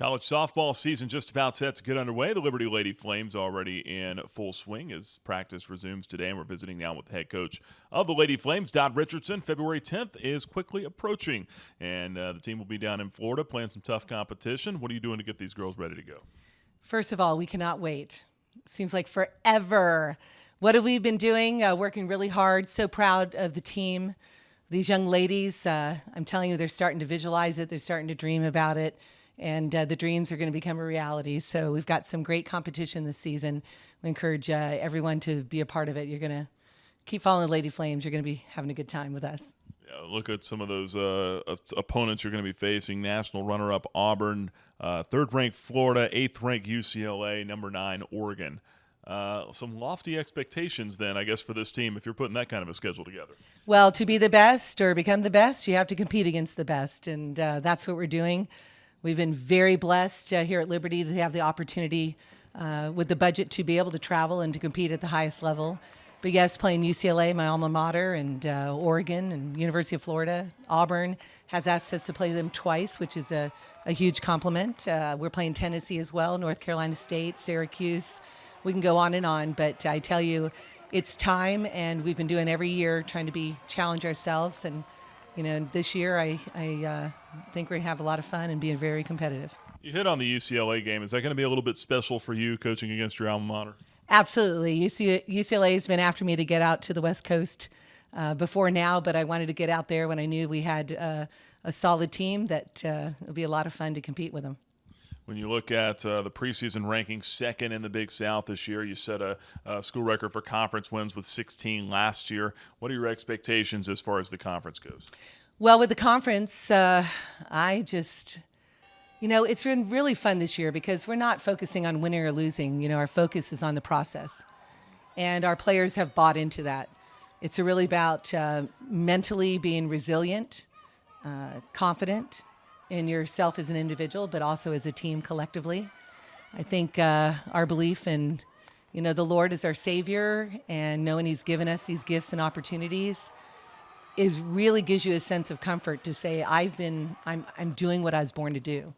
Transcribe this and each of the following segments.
College softball season just about set to get underway. The Liberty Lady Flames already in full swing as practice resumes today, and we're visiting now with the head coach of the Lady Flames, Dot Richardson. February 10th is quickly approaching, and the team will be down in Florida playing some tough competition. What are you doing to get these girls ready to go? First of all, we cannot wait. Seems like forever. What have we been doing? Working really hard. So proud of the team. These young ladies, I'm telling you, they're starting to visualize it. They're starting to dream about it. And the dreams are going to become a reality. So we've got some great competition this season. We encourage everyone to be a part of it. You're going to keep following the Lady Flames. You're going to be having a good time with us. Yeah, look at some of those opponents you're going to be facing. National runner-up Auburn, third-ranked Florida, eighth-ranked UCLA, number 9 Oregon. Some lofty expectations then, I guess, for this team if you're putting that kind of a schedule together. Well, to be the best or become the best, you have to compete against the best. And that's what we're doing. We've been very blessed here at Liberty to have the opportunity with the budget to be able to travel and to compete at the highest level. But yes, playing UCLA, my alma mater, and Oregon and University of Florida, Auburn has asked us to play them twice, which is a huge compliment. We're playing Tennessee as well, North Carolina State, Syracuse. We can go on, but I tell you, it's time, and we've been doing every year trying to challenge ourselves. And you know, this year I think we're going to have a lot of fun and be very competitive. You hit on the UCLA game. Is that going to be a little bit special for you coaching against your alma mater? Absolutely. UCLA has been after me to get out to the West Coast before now, but I wanted to get out there when I knew we had a solid team that it would be a lot of fun to compete with them. When you look at the preseason ranking, second in the Big South this year, you set a school record for conference wins with 16 last year. What are your expectations as far as the conference goes? Well, with the conference, it's been really fun this year because we're not focusing on winning or losing. You know, our focus is on the process. And our players have bought into that. It's really about mentally being resilient, confident in yourself as an individual, but also as a team collectively. I think our belief in, the Lord is our Savior and knowing He's given us these gifts and opportunities really gives you a sense of comfort to say, I'm doing what I was born to do.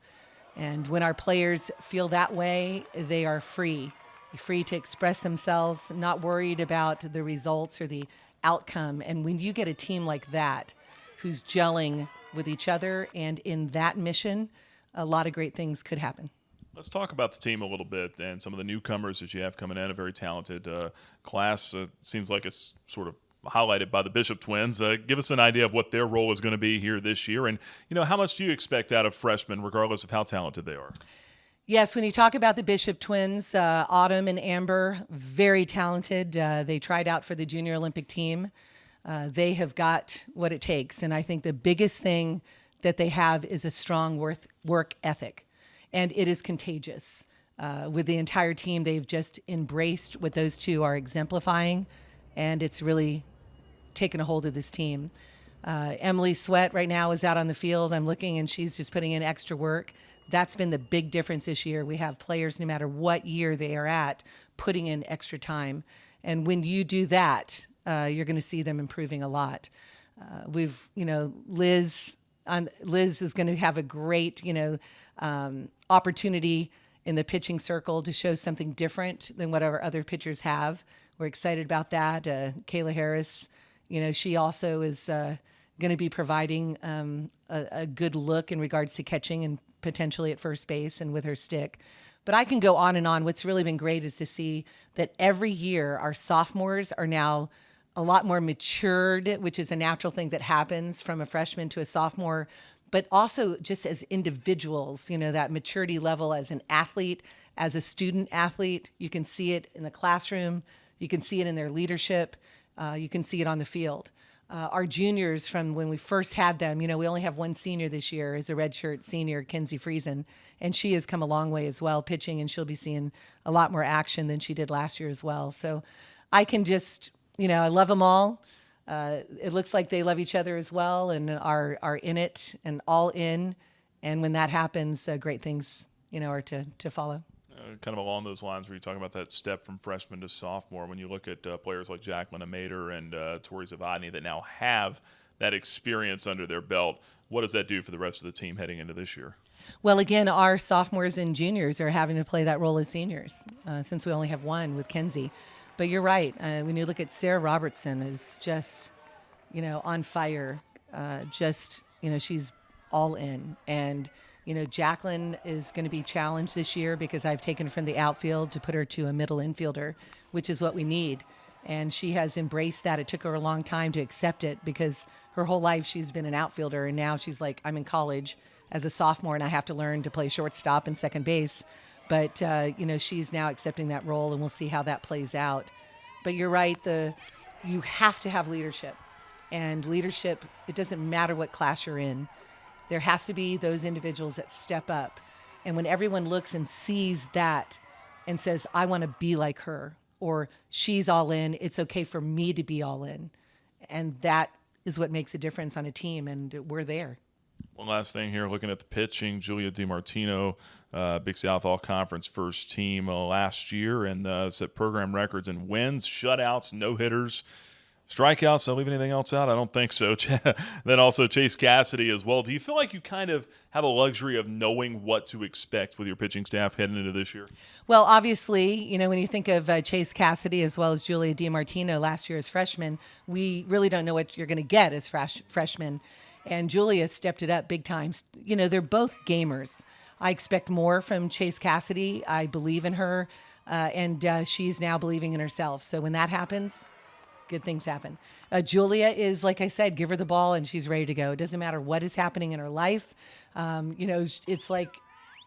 And when our players feel that way, they are free to express themselves, not worried about the results or the outcome. And when you get a team like that who's gelling with each other and in that mission, a lot of great things could happen. Let's talk about the team a little bit and some of the newcomers that you have coming in, a very talented class. Seems like it's sort of highlighted by the Bishop twins. Give us an idea of what their role is going to be here this year, and how much do you expect out of freshmen, regardless of how talented they are? Yes, when you talk about the Bishop twins, Autumn and Amber, very talented. They tried out for the Junior Olympic team. They have got what it takes, and I think the biggest thing that they have is a strong work ethic, and it is contagious. With the entire team, they've just embraced what those two are exemplifying, and it's really taken a hold of this team. Emily Sweat right now is out on the field. I'm looking, and she's just putting in extra work. That's been the big difference this year. We have players, no matter what year they are at, putting in extra time. And when you do that, you're going to see them improving a lot. Liz is going to have a great, opportunity in the pitching circle to show something different than whatever other pitchers have. We're excited about that. Kayla Harris, she also is going to be providing a good look in regards to catching and potentially at first base and with her stick. But I can go on and on. What's really been great is to see that every year our sophomores are now a lot more matured, which is a natural thing that happens from a freshman to a sophomore, but also just as individuals, that maturity level as an athlete, as a student athlete. You can see it in the classroom. You can see it in their leadership. You can see it on the field. Our juniors, from when we first had them, we only have one senior this year, is a redshirt senior, Kenzie Friesen, and she has come a long way as well, pitching, and she'll be seeing a lot more action than she did last year as well. So I can just, I love them all. It looks like they love each other as well and are in it and all in. And when that happens, great things, are to follow. Kind of along those lines, where you talking about that step from freshman to sophomore, when you look at players like Jacqueline Amader and Tori Zavadny that now have that experience under their belt, what does that do for the rest of the team heading into this year? Well, again, our sophomores and juniors are having to play that role as seniors since we only have one with Kenzie. But you're right. When you look at Sarah Robertson, is just, on fire. She's all in. And, Jacqueline is going to be challenged this year because I've taken her from the outfield to put her to a middle infielder, which is what we need. And she has embraced that. It took her a long time to accept it because her whole life she's been an outfielder. And now she's like, I'm in college as a sophomore and I have to learn to play shortstop and second base. But, she's now accepting that role and we'll see how that plays out. But you're right. You have to have leadership. And leadership, it doesn't matter what class you're in. There has to be those individuals that step up. And when everyone looks and sees that and says, I want to be like her, or she's all in, it's okay for me to be all in. And that is what makes a difference on a team, and we're there. One last thing here, looking at the pitching, Julia DiMartino, Big South All-Conference first team last year, and set program records in wins, shutouts, no-hitters, strikeouts. Did I leave anything else out? I don't think so. Then also Chase Cassidy as well. Do you feel like you kind of have a luxury of knowing what to expect with your pitching staff heading into this year? Well, obviously, when you think of Chase Cassidy as well as Julia DiMartino last year as freshmen, we really don't know what you're going to get as freshmen. And Julia stepped it up big time. They're both gamers. I expect more from Chase Cassidy. I believe in her, and she's now believing in herself. So when that happens, good things happen. Julia is, like I said, give her the ball and she's ready to go. It doesn't matter what is happening in her life. It's like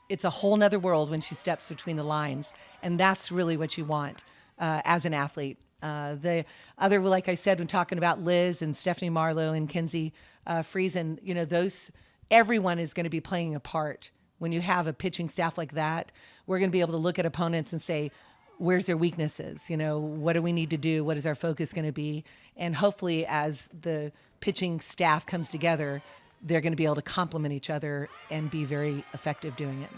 it's a whole nother world when she steps between the lines. And that's really what you want as an athlete. The other, like I said, when talking about Liz and Stephanie Marlowe and Kenzie Friesen, everyone is going to be playing a part. When you have a pitching staff like that, we're going to be able to look at opponents and say, where's their weaknesses? What do we need to do? What is our focus going to be? And hopefully as the pitching staff comes together, they're going to be able to complement each other and be very effective doing it.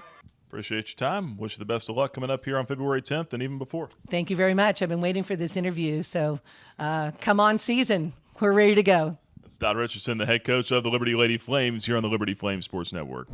Appreciate your time. Wish you the best of luck coming up here on February 10th and even before. Thank you very much. I've been waiting for this interview. So come on season. We're ready to go. That's Dot Richardson, the head coach of the Liberty Lady Flames here on the Liberty Flames Sports Network.